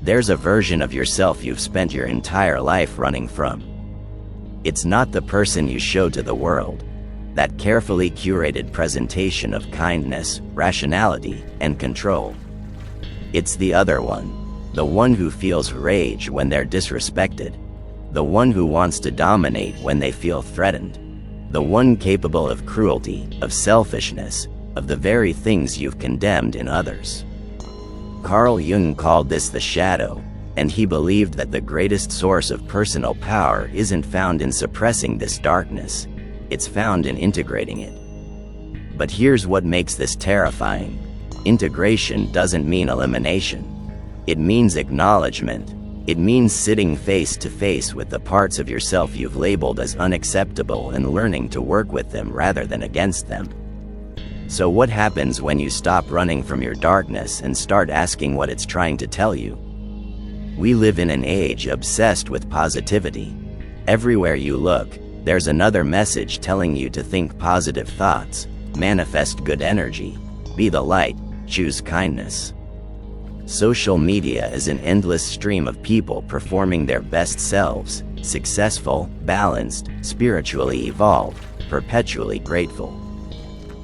There's a version of yourself you've spent your entire life running from. It's not the person you show to the world, that carefully curated presentation of kindness, rationality, and control. It's the other one, the one who feels rage when they're disrespected, the one who wants to dominate when they feel threatened, the one capable of cruelty, of selfishness, of the very things you've condemned in others. Carl Jung called this the shadow, and he believed that the greatest source of personal power isn't found in suppressing this darkness, it's found in integrating it. But here's what makes this terrifying. Integration doesn't mean elimination. It means acknowledgement. It means sitting face to face with the parts of yourself you've labeled as unacceptable and learning to work with them rather than against them. So what happens when you stop running from your darkness and start asking what it's trying to tell you? We live in an age obsessed with positivity. Everywhere you look, there's another message telling you to think positive thoughts, manifest good energy, be the light, choose kindness. Social media is an endless stream of people performing their best selves, successful, balanced, spiritually evolved, perpetually grateful.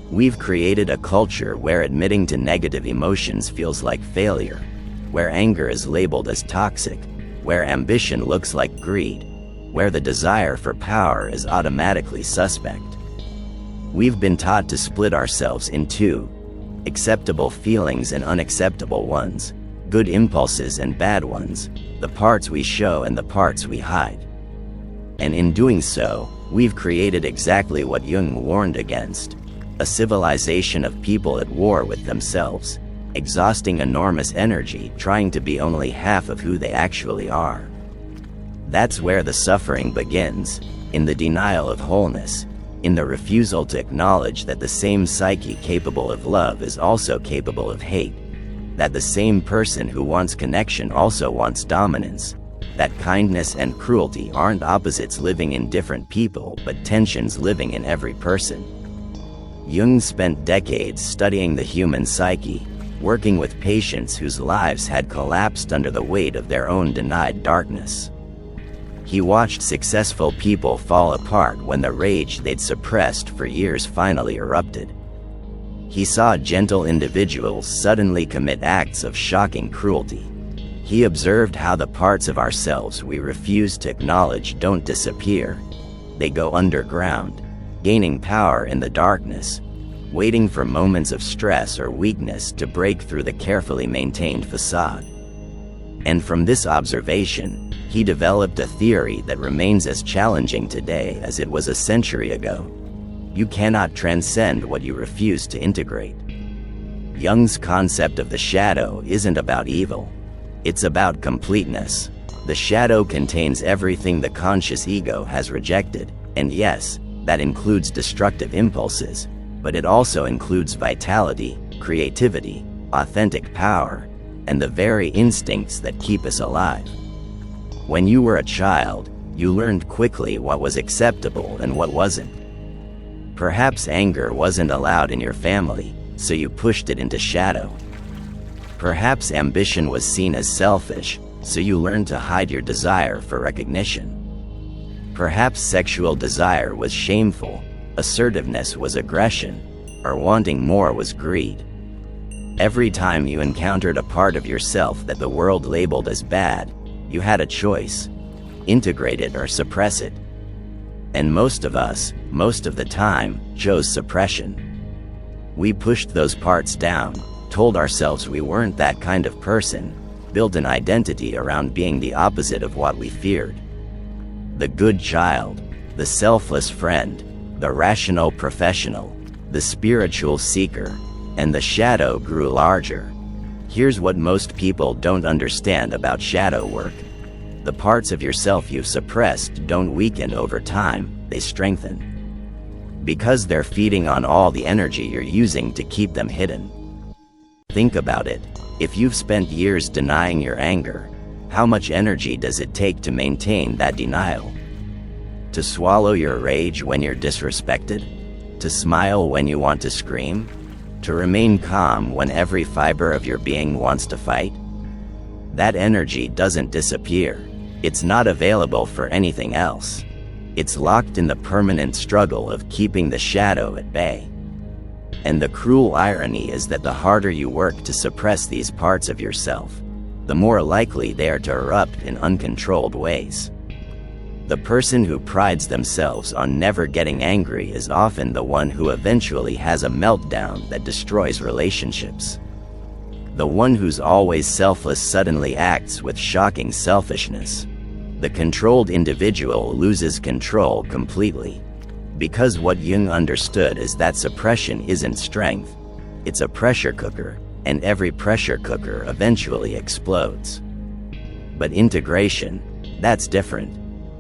We've created a culture where admitting to negative emotions feels like failure, where anger is labeled as toxic, where ambition looks like greed, where the desire for power is automatically suspect. We've been taught to split ourselves in two: acceptable feelings and unacceptable ones, good impulses and bad ones, the parts we show and the parts we hide. And in doing so, we've created exactly what Jung warned against: a civilization of people at war with themselves, exhausting enormous energy trying to be only half of who they actually are. That's where the suffering begins, in the denial of wholeness, in the refusal to acknowledge that the same psyche capable of love is also capable of hate, that the same person who wants connection also wants dominance, that kindness and cruelty aren't opposites living in different people but tensions living in every person. Jung spent decades studying the human psyche, working with patients whose lives had collapsed under the weight of their own denied darkness. He watched successful people fall apart when the rage they'd suppressed for years finally erupted. He saw gentle individuals suddenly commit acts of shocking cruelty. He observed how the parts of ourselves we refuse to acknowledge don't disappear. They go underground, gaining power in the darkness, waiting for moments of stress or weakness to break through the carefully maintained facade. And from this observation, he developed a theory that remains as challenging today as it was a century ago. You cannot transcend what you refuse to integrate. Jung's concept of the shadow isn't about evil. It's about completeness. The shadow contains everything the conscious ego has rejected, and yes, that includes destructive impulses, but it also includes vitality, creativity, authentic power, and the very instincts that keep us alive. When you were a child, you learned quickly what was acceptable and what wasn't. Perhaps anger wasn't allowed in your family, so you pushed it into shadow. Perhaps ambition was seen as selfish, so you learned to hide your desire for recognition. Perhaps sexual desire was shameful, assertiveness was aggression, or wanting more was greed. Every time you encountered a part of yourself that the world labeled as bad, you had a choice: integrate it or suppress it. And most of us, most of the time, chose suppression. We pushed those parts down, told ourselves we weren't that kind of person, built an identity around being the opposite of what we feared. The good child, the selfless friend, the rational professional, the spiritual seeker, and the shadow grew larger. Here's what most people don't understand about shadow work. The parts of yourself you've suppressed don't weaken over time, they strengthen. Because they're feeding on all the energy you're using to keep them hidden. Think about it. If you've spent years denying your anger, how much energy does it take to maintain that denial? To swallow your rage when you're disrespected? To smile when you want to scream? To remain calm when every fiber of your being wants to fight? That energy doesn't disappear. It's not available for anything else. It's locked in the permanent struggle of keeping the shadow at bay. And the cruel irony is that the harder you work to suppress these parts of yourself, the more likely they are to erupt in uncontrolled ways. The person who prides themselves on never getting angry is often the one who eventually has a meltdown that destroys relationships. The one who's always selfless suddenly acts with shocking selfishness. The controlled individual loses control completely. Because what Jung understood is that suppression isn't strength, it's a pressure cooker, and every pressure cooker eventually explodes. But integration, that's different.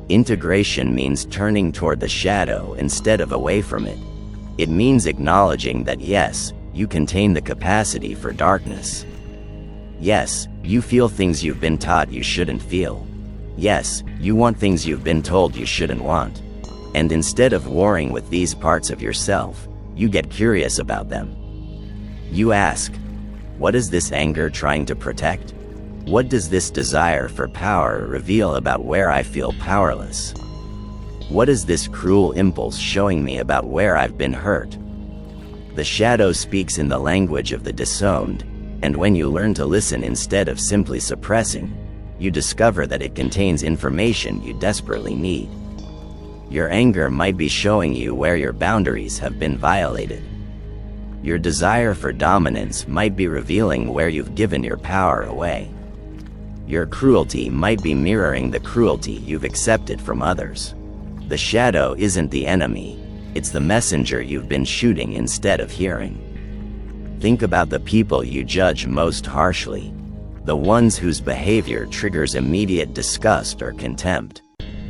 Integration means turning toward the shadow instead of away from it. It means acknowledging that yes, you contain the capacity for darkness. Yes, you feel things you've been taught you shouldn't feel. Yes, you want things you've been told you shouldn't want. And instead of warring with these parts of yourself, you get curious about them. You ask, what is this anger trying to protect? What does this desire for power reveal about where I feel powerless? What is this cruel impulse showing me about where I've been hurt? The shadow speaks in the language of the disowned, and when you learn to listen instead of simply suppressing, you discover that it contains information you desperately need. Your anger might be showing you where your boundaries have been violated. Your desire for dominance might be revealing where you've given your power away. Your cruelty might be mirroring the cruelty you've accepted from others. The shadow isn't the enemy, it's the messenger you've been shooting instead of hearing. Think about the people you judge most harshly, the ones whose behavior triggers immediate disgust or contempt.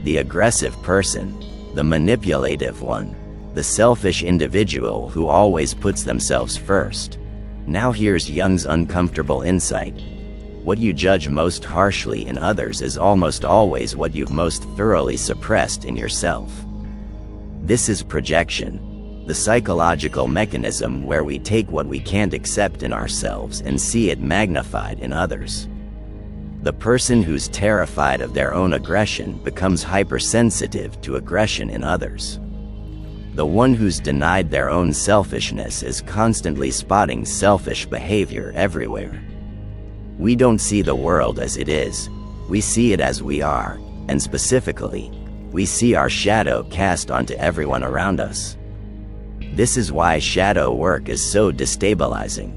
The aggressive person, the manipulative one, the selfish individual who always puts themselves first. Now here's Jung's uncomfortable insight. What you judge most harshly in others is almost always what you've most thoroughly suppressed in yourself. This is projection, the psychological mechanism where we take what we can't accept in ourselves and see it magnified in others. The person who's terrified of their own aggression becomes hypersensitive to aggression in others. The one who's denied their own selfishness is constantly spotting selfish behavior everywhere. We don't see the world as it is, we see it as we are, and specifically, we see our shadow cast onto everyone around us. This is why shadow work is so destabilizing.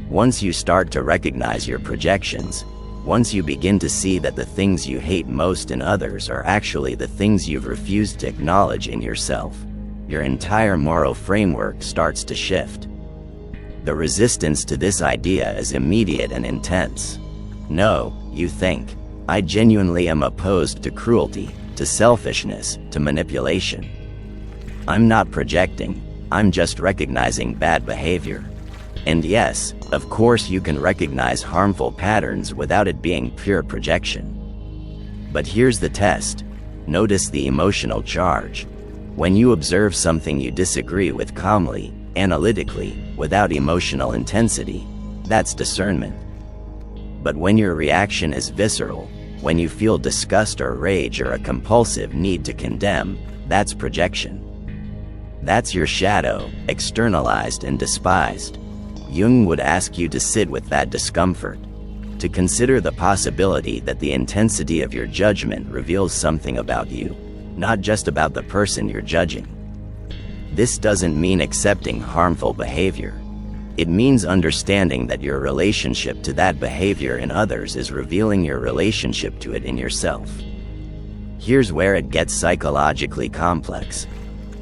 Once you start to recognize your projections, once you begin to see that the things you hate most in others are actually the things you've refused to acknowledge in yourself, your entire moral framework starts to shift. The resistance to this idea is immediate and intense. No, you think, I genuinely am opposed to cruelty, to selfishness, to manipulation. I'm not projecting, I'm just recognizing bad behavior. And yes, of course you can recognize harmful patterns without it being pure projection. But here's the test. Notice the emotional charge. When you observe something you disagree with calmly, analytically, without emotional intensity, that's discernment. But when your reaction is visceral, when you feel disgust or rage or a compulsive need to condemn, that's projection. That's your shadow, externalized and despised. Jung would ask you to sit with that discomfort, to consider the possibility that the intensity of your judgment reveals something about you, not just about the person you're judging. This doesn't mean accepting harmful behavior. It means understanding that your relationship to that behavior in others is revealing your relationship to it in yourself. Here's where it gets psychologically complex.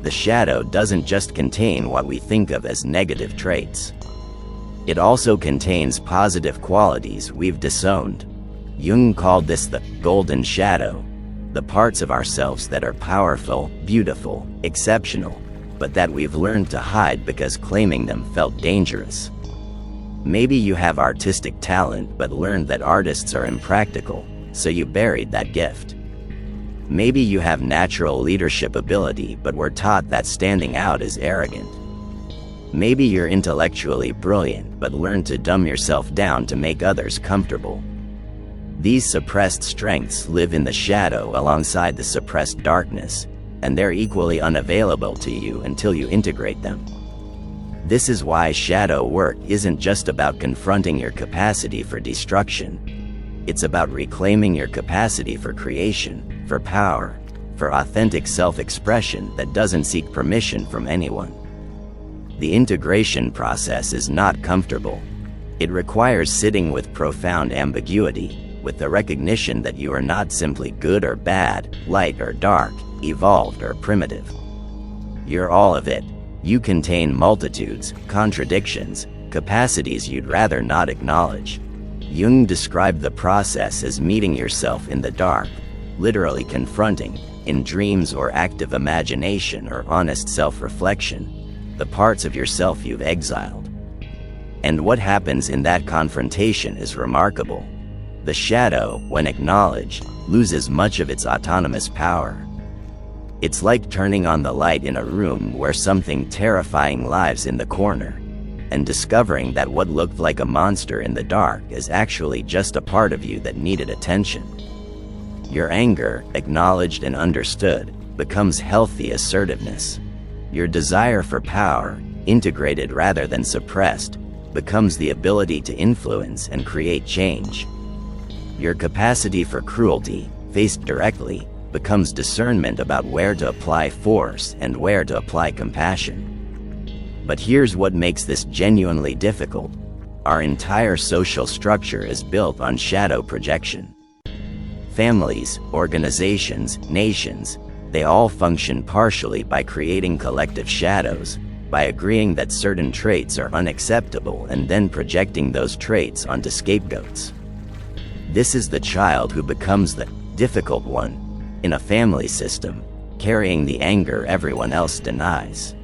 The shadow doesn't just contain what we think of as negative traits. It also contains positive qualities we've disowned. Jung called this the golden shadow, the parts of ourselves that are powerful, beautiful, exceptional, but that we've learned to hide because claiming them felt dangerous. Maybe you have artistic talent but learned that artists are impractical, so you buried that gift. Maybe you have natural leadership ability but were taught that standing out is arrogant. Maybe you're intellectually brilliant but learned to dumb yourself down to make others comfortable. These suppressed strengths live in the shadow alongside the suppressed darkness, and they're equally unavailable to you until you integrate them. This is why shadow work isn't just about confronting your capacity for destruction. It's about reclaiming your capacity for creation, for power, for authentic self-expression that doesn't seek permission from anyone. The integration process is not comfortable. It requires sitting with profound ambiguity, with the recognition that you are not simply good or bad, light or dark, evolved or primitive. You're all of it. You contain multitudes, contradictions, capacities you'd rather not acknowledge. Jung described the process as meeting yourself in the dark, literally confronting, in dreams or active imagination or honest self-reflection, the parts of yourself you've exiled. And what happens in that confrontation is remarkable. The shadow, when acknowledged, loses much of its autonomous power. It's like turning on the light in a room where something terrifying lies in the corner, and discovering that what looked like a monster in the dark is actually just a part of you that needed attention. Your anger, acknowledged and understood, becomes healthy assertiveness. Your desire for power, integrated rather than suppressed, becomes the ability to influence and create change. Your capacity for cruelty, faced directly, becomes discernment about where to apply force and where to apply compassion. But here's what makes this genuinely difficult. Our entire social structure is built on shadow projection. Families, organizations, nations, they all function partially by creating collective shadows, by agreeing that certain traits are unacceptable and then projecting those traits onto scapegoats. This is the child who becomes the difficult one in a family system, carrying the anger everyone else denies.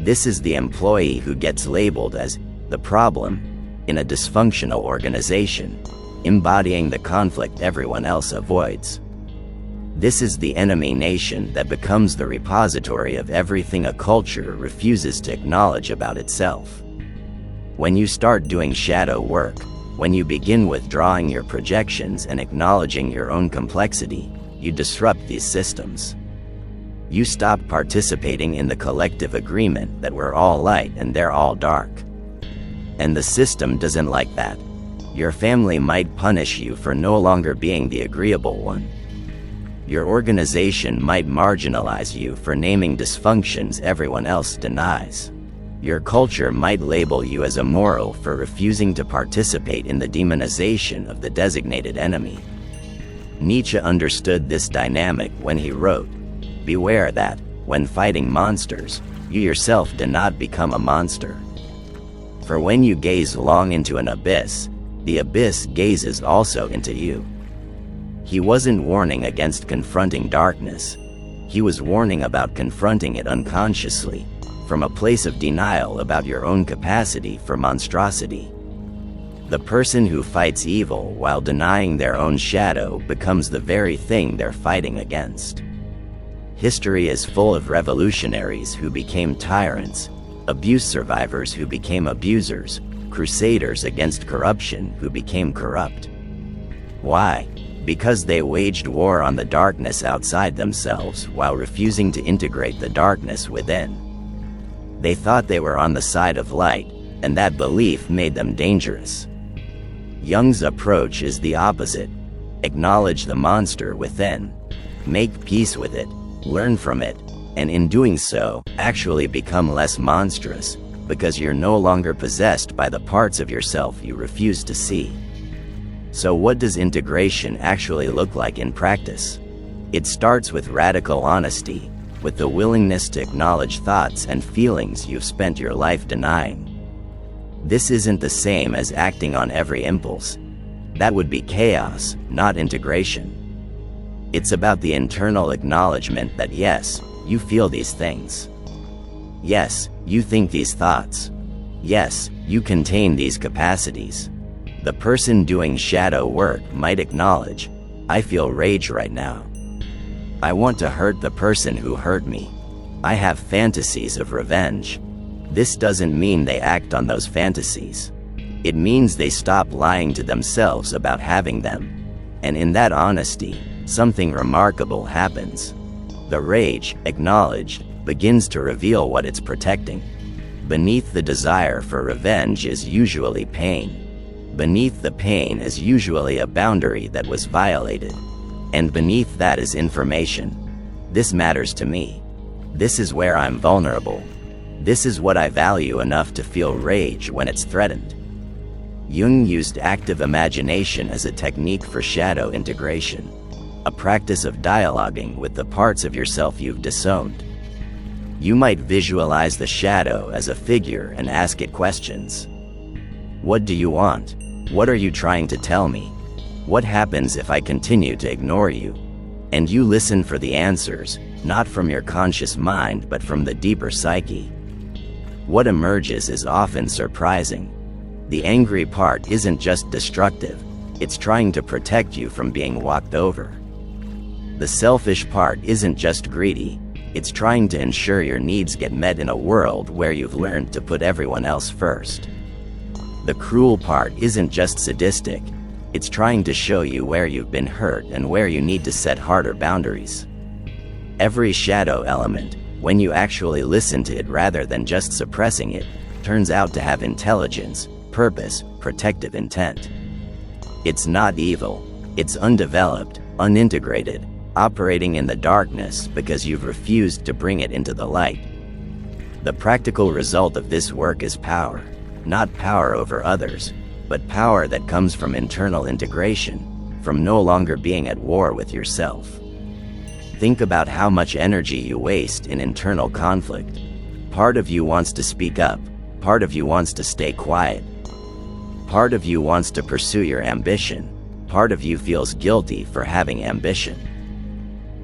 This is the employee who gets labeled as the problem in a dysfunctional organization, embodying the conflict everyone else avoids. This is the enemy nation that becomes the repository of everything a culture refuses to acknowledge about itself. When you start doing shadow work, when you begin withdrawing your projections and acknowledging your own complexity, you disrupt these systems. You stop participating in the collective agreement that we're all light and they're all dark. And the system doesn't like that. Your family might punish you for no longer being the agreeable one. Your organization might marginalize you for naming dysfunctions everyone else denies. Your culture might label you as immoral for refusing to participate in the demonization of the designated enemy. Nietzsche understood this dynamic when he wrote, "Beware that, when fighting monsters, you yourself do not become a monster. For when you gaze long into an abyss, the abyss gazes also into you." He wasn't warning against confronting darkness. He was warning about confronting it unconsciously, from a place of denial about your own capacity for monstrosity. The person who fights evil while denying their own shadow becomes the very thing they're fighting against. History is full of revolutionaries who became tyrants, abuse survivors who became abusers, crusaders against corruption who became corrupt. Why? Because they waged war on the darkness outside themselves while refusing to integrate the darkness within. They thought they were on the side of light, and that belief made them dangerous. Jung's approach is the opposite. Acknowledge the monster within. Make peace with it, learn from it, and in doing so, actually become less monstrous, because you're no longer possessed by the parts of yourself you refuse to see. So what does integration actually look like in practice? It starts with radical honesty, with the willingness to acknowledge thoughts and feelings you've spent your life denying. This isn't the same as acting on every impulse. That would be chaos, not integration. It's about the internal acknowledgement that yes, you feel these things. Yes, you think these thoughts. Yes, you contain these capacities. The person doing shadow work might acknowledge, I feel rage right now. I want to hurt the person who hurt me. I have fantasies of revenge. This doesn't mean they act on those fantasies. It means they stop lying to themselves about having them. And in that honesty, something remarkable happens. The rage, acknowledged, begins to reveal what it's protecting. Beneath the desire for revenge is usually pain. Beneath the pain is usually a boundary that was violated. And beneath that is information. This matters to me. This is where I'm vulnerable. This is what I value enough to feel rage when it's threatened. Jung used active imagination as a technique for shadow integration, a practice of dialoguing with the parts of yourself you've disowned. You might visualize the shadow as a figure and ask it questions. What do you want? What are you trying to tell me? What happens if I continue to ignore you? And you listen for the answers, not from your conscious mind but from the deeper psyche. What emerges is often surprising. The angry part isn't just destructive, it's trying to protect you from being walked over. The selfish part isn't just greedy, it's trying to ensure your needs get met in a world where you've learned to put everyone else first. The cruel part isn't just sadistic, it's trying to show you where you've been hurt and where you need to set harder boundaries. Every shadow element, when you actually listen to it rather than just suppressing it, turns out to have intelligence, purpose, protective intent. It's not evil, it's undeveloped, unintegrated, operating in the darkness because you've refused to bring it into the light. The practical result of this work is power, not power over others, but power that comes from internal integration, from no longer being at war with yourself. Think about how much energy you waste in internal conflict. Part of you wants to speak up, part of you wants to stay quiet. Part of you wants to pursue your ambition, part of you feels guilty for having ambition.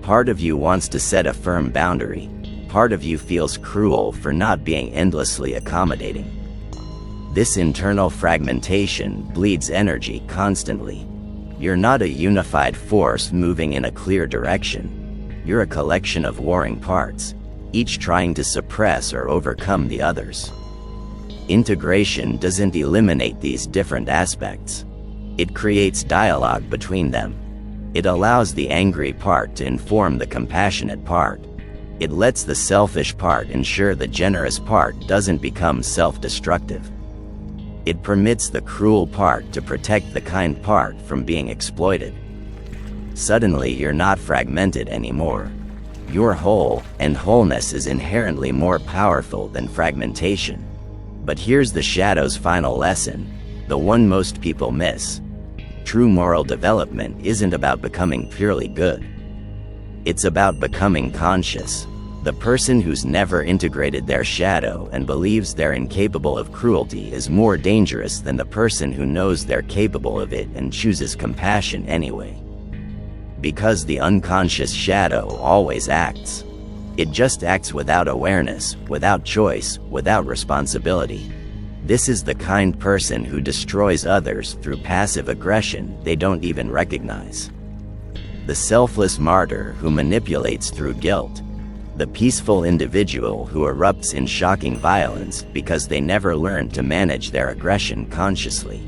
Part of you wants to set a firm boundary, part of you feels cruel for not being endlessly accommodating. This internal fragmentation bleeds energy constantly. You're not a unified force moving in a clear direction. You're a collection of warring parts, each trying to suppress or overcome the others. Integration doesn't eliminate these different aspects. It creates dialogue between them. It allows the angry part to inform the compassionate part. It lets the selfish part ensure the generous part doesn't become self-destructive. It permits the cruel part to protect the kind part from being exploited. Suddenly you're not fragmented anymore. You're whole, and wholeness is inherently more powerful than fragmentation. But here's the shadow's final lesson, the one most people miss. True moral development isn't about becoming purely good. It's about becoming conscious. The person who's never integrated their shadow and believes they're incapable of cruelty is more dangerous than the person who knows they're capable of it and chooses compassion anyway. Because the unconscious shadow always acts. It just acts without awareness, without choice, without responsibility. This is the kind person who destroys others through passive aggression they don't even recognize. The selfless martyr who manipulates through guilt. The peaceful individual who erupts in shocking violence because they never learned to manage their aggression consciously.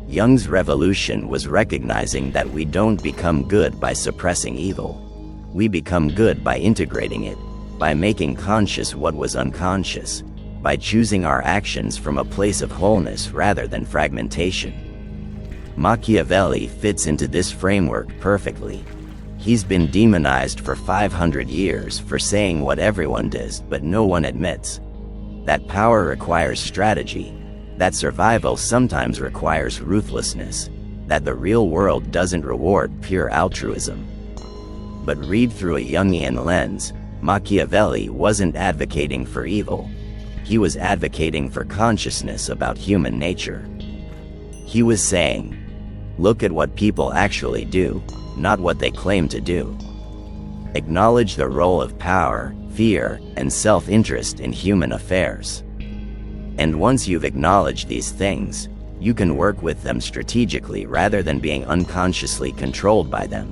Jung's revolution was recognizing that we don't become good by suppressing evil. We become good by integrating it, by making conscious what was unconscious, by choosing our actions from a place of wholeness rather than fragmentation. Machiavelli fits into this framework perfectly. He's been demonized for 500 years for saying what everyone does but no one admits. That power requires strategy, that survival sometimes requires ruthlessness, that the real world doesn't reward pure altruism. But read through a Jungian lens, Machiavelli wasn't advocating for evil. He was advocating for consciousness about human nature. He was saying, look at what people actually do, not what they claim to do. Acknowledge the role of power, fear, and self-interest in human affairs. And once you've acknowledged these things, you can work with them strategically rather than being unconsciously controlled by them.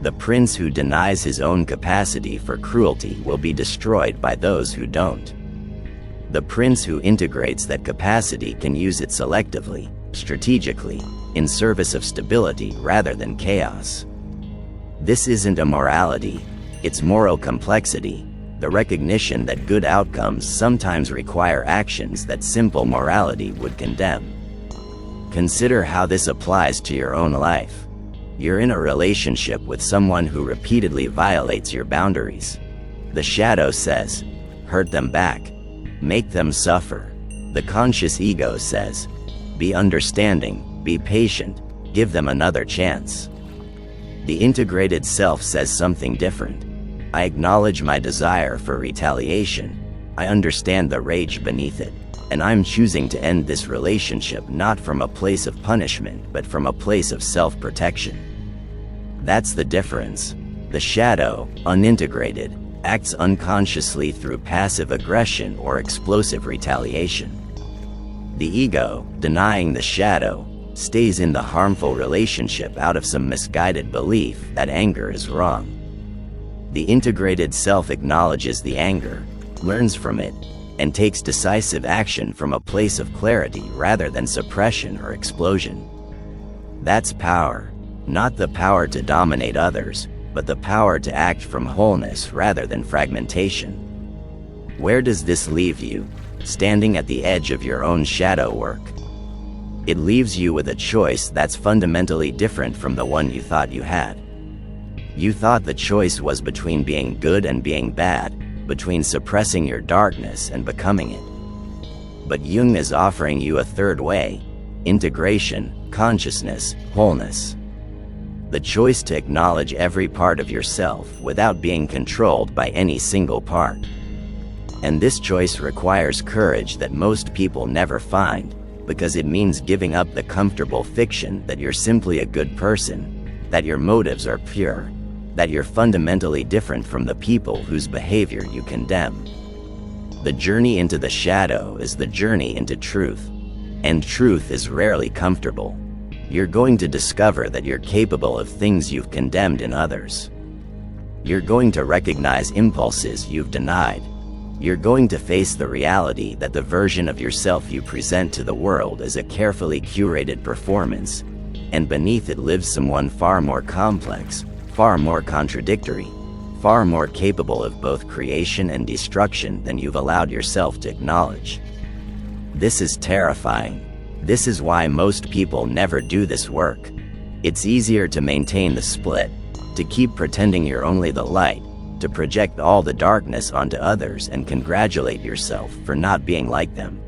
The prince who denies his own capacity for cruelty will be destroyed by those who don't. The prince who integrates that capacity can use it selectively, strategically, in service of stability rather than chaos. This isn't immorality, it's moral complexity, the recognition that good outcomes sometimes require actions that simple morality would condemn. Consider how this applies to your own life. You're in a relationship with someone who repeatedly violates your boundaries. The shadow says, hurt them back, make them suffer. The conscious ego says, be understanding, be patient, give them another chance. The integrated self says something different. I acknowledge my desire for retaliation. I understand the rage beneath it, and I'm choosing to end this relationship not from a place of punishment but from a place of self-protection. That's the difference. The shadow, unintegrated, acts unconsciously through passive aggression or explosive retaliation. The ego, denying the shadow, stays in the harmful relationship out of some misguided belief that anger is wrong. The integrated self acknowledges the anger, learns from it, and takes decisive action from a place of clarity rather than suppression or explosion. That's power, not the power to dominate others, but the power to act from wholeness rather than fragmentation. Where does this leave you, standing at the edge of your own shadow work? It leaves you with a choice that's fundamentally different from the one you thought you had. You thought the choice was between being good and being bad, between suppressing your darkness and becoming it. But Jung is offering you a third way: integration, consciousness, wholeness. The choice to acknowledge every part of yourself without being controlled by any single part. And this choice requires courage that most people never find, because it means giving up the comfortable fiction that you're simply a good person, that your motives are pure, that you're fundamentally different from the people whose behavior you condemn. The journey into the shadow is the journey into truth, and truth is rarely comfortable. You're going to discover that you're capable of things you've condemned in others. You're going to recognize impulses you've denied. You're going to face the reality that the version of yourself you present to the world is a carefully curated performance, and beneath it lives someone far more complex, far more contradictory, far more capable of both creation and destruction than you've allowed yourself to acknowledge. This is terrifying. This is why most people never do this work. It's easier to maintain the split, to keep pretending you're only the light, to project all the darkness onto others and congratulate yourself for not being like them.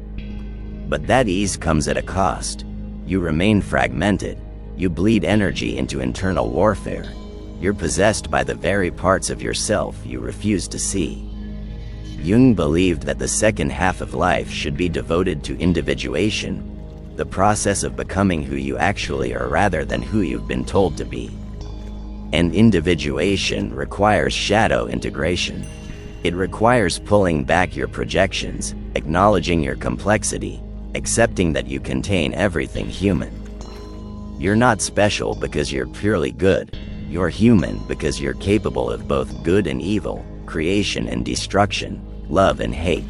But that ease comes at a cost. You remain fragmented. You bleed energy into internal warfare. You're possessed by the very parts of yourself you refuse to see. Jung believed that the second half of life should be devoted to individuation, the process of becoming who you actually are rather than who you've been told to be. And individuation requires shadow integration. It requires pulling back your projections, acknowledging your complexity, accepting that you contain everything human. You're not special because you're purely good. You're human because you're capable of both good and evil, creation and destruction, love and hate.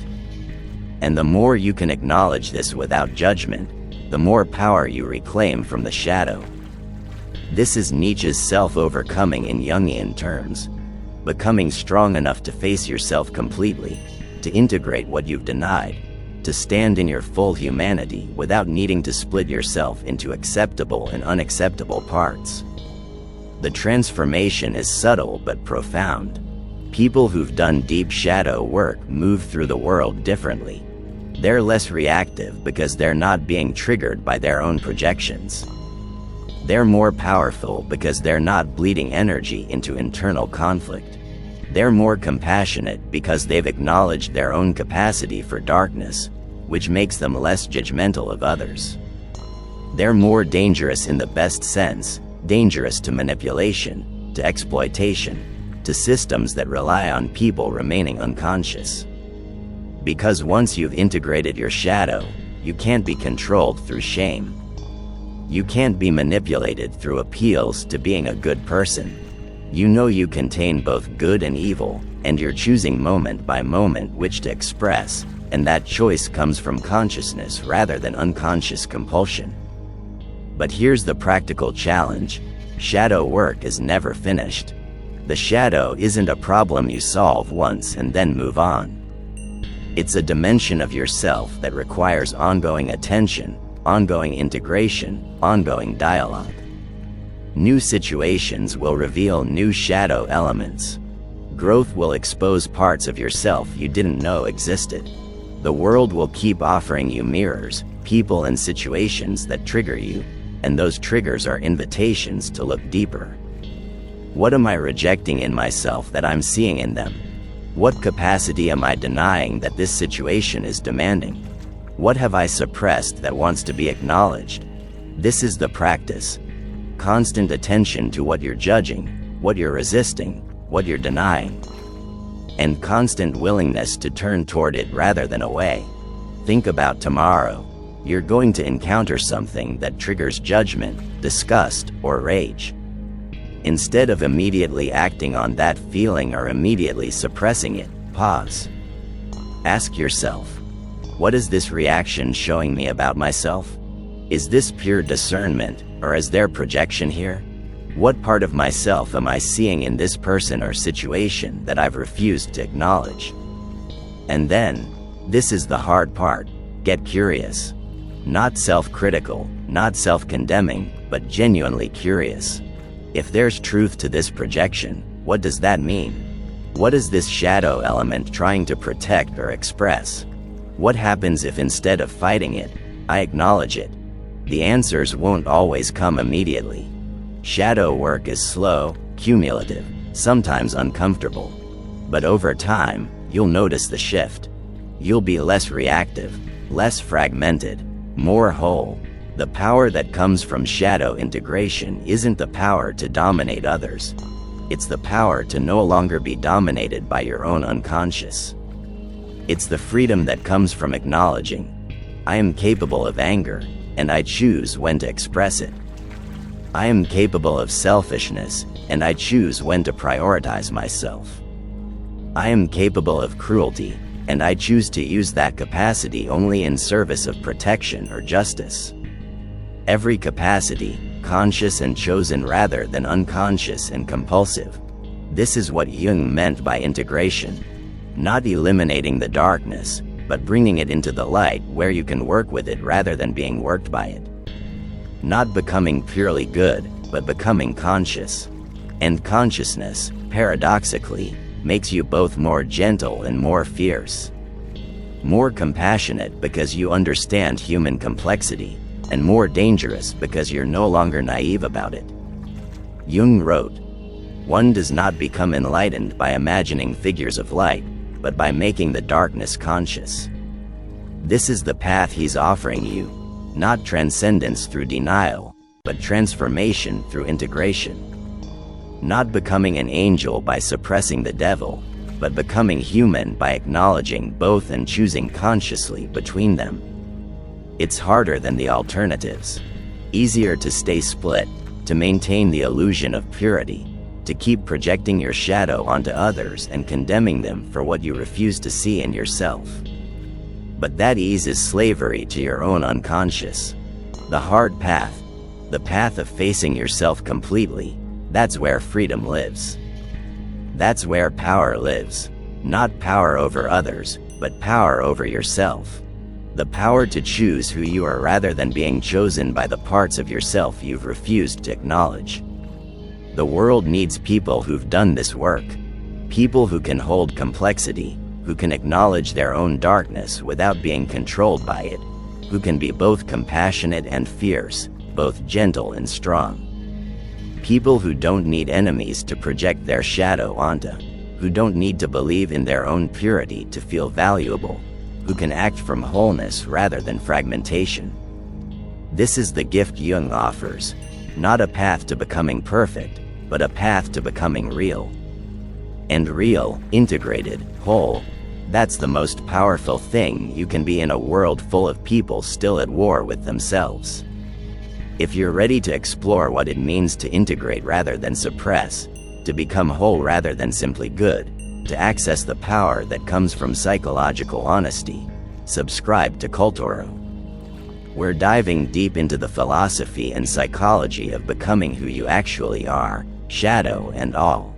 And the more you can acknowledge this without judgment, the more power you reclaim from the shadow. This is Nietzsche's self-overcoming in Jungian terms, becoming strong enough to face yourself completely, to integrate what you've denied, to stand in your full humanity without needing to split yourself into acceptable and unacceptable parts. The transformation is subtle but profound. People who've done deep shadow work move through the world differently. They're less reactive because they're not being triggered by their own projections. They're more powerful because they're not bleeding energy into internal conflict. They're more compassionate because they've acknowledged their own capacity for darkness, which makes them less judgmental of others. They're more dangerous in the best sense, dangerous to manipulation, to exploitation, to systems that rely on people remaining unconscious. Because once you've integrated your shadow, you can't be controlled through shame. You can't be manipulated through appeals to being a good person. You know you contain both good and evil, and you're choosing moment by moment which to express, and that choice comes from consciousness rather than unconscious compulsion. But here's the practical challenge: shadow work is never finished. The shadow isn't a problem you solve once and then move on. It's a dimension of yourself that requires ongoing attention, ongoing integration, ongoing dialogue. New situations will reveal new shadow elements. Growth will expose parts of yourself you didn't know existed. The world will keep offering you mirrors, people and situations that trigger you, and those triggers are invitations to look deeper. What am I rejecting in myself that I'm seeing in them? What capacity am I denying that this situation is demanding? What have I suppressed that wants to be acknowledged? This is the practice. Constant attention to what you're judging, what you're resisting, what you're denying, and constant willingness to turn toward it rather than away. Think about tomorrow. You're going to encounter something that triggers judgment, disgust, or rage. Instead of immediately acting on that feeling or immediately suppressing it, pause. Ask yourself, what is this reaction showing me about myself? Is this pure discernment, or is there projection here? What part of myself am I seeing in this person or situation that I've refused to acknowledge? And then, this is the hard part, get curious. Not self-critical, not self-condemning, but genuinely curious. If there's truth to this projection, what does that mean? What is this shadow element trying to protect or express? What happens if instead of fighting it, I acknowledge it? The answers won't always come immediately. Shadow work is slow, cumulative, sometimes uncomfortable. But over time, you'll notice the shift. You'll be less reactive, less fragmented, more whole. The power that comes from shadow integration isn't the power to dominate others. It's the power to no longer be dominated by your own unconscious. It's the freedom that comes from acknowledging, I am capable of anger, and I choose when to express it. I am capable of selfishness, and I choose when to prioritize myself. I am capable of cruelty, and I choose to use that capacity only in service of protection or justice. Every capacity, conscious and chosen rather than unconscious and compulsive. This is what Jung meant by integration. Not eliminating the darkness, but bringing it into the light where you can work with it rather than being worked by it. Not becoming purely good, but becoming conscious. And consciousness, paradoxically, makes you both more gentle and more fierce. More compassionate because you understand human complexity, and more dangerous because you're no longer naive about it. Jung wrote, "One does not become enlightened by imagining figures of light, but by making the darkness conscious." This is the path he's offering you, not transcendence through denial, but transformation through integration. Not becoming an angel by suppressing the devil, but becoming human by acknowledging both and choosing consciously between them. It's harder than the alternatives. Easier to stay split, to maintain the illusion of purity, to keep projecting your shadow onto others and condemning them for what you refuse to see in yourself. But that ease is slavery to your own unconscious. The hard path, the path of facing yourself completely, that's where freedom lives. That's where power lives. Not power over others, but power over yourself. The power to choose who you are rather than being chosen by the parts of yourself you've refused to acknowledge. The world needs people who've done this work. People who can hold complexity, who can acknowledge their own darkness without being controlled by it, who can be both compassionate and fierce, both gentle and strong. People who don't need enemies to project their shadow onto, who don't need to believe in their own purity to feel valuable, who can act from wholeness rather than fragmentation. This is the gift Jung offers, not a path to becoming perfect, but a path to becoming real. And real, integrated, whole, that's the most powerful thing you can be in a world full of people still at war with themselves. If you're ready to explore what it means to integrate rather than suppress, to become whole rather than simply good, to access the power that comes from psychological honesty, subscribe to Culturo. We're diving deep into the philosophy and psychology of becoming who you actually are, shadow and all.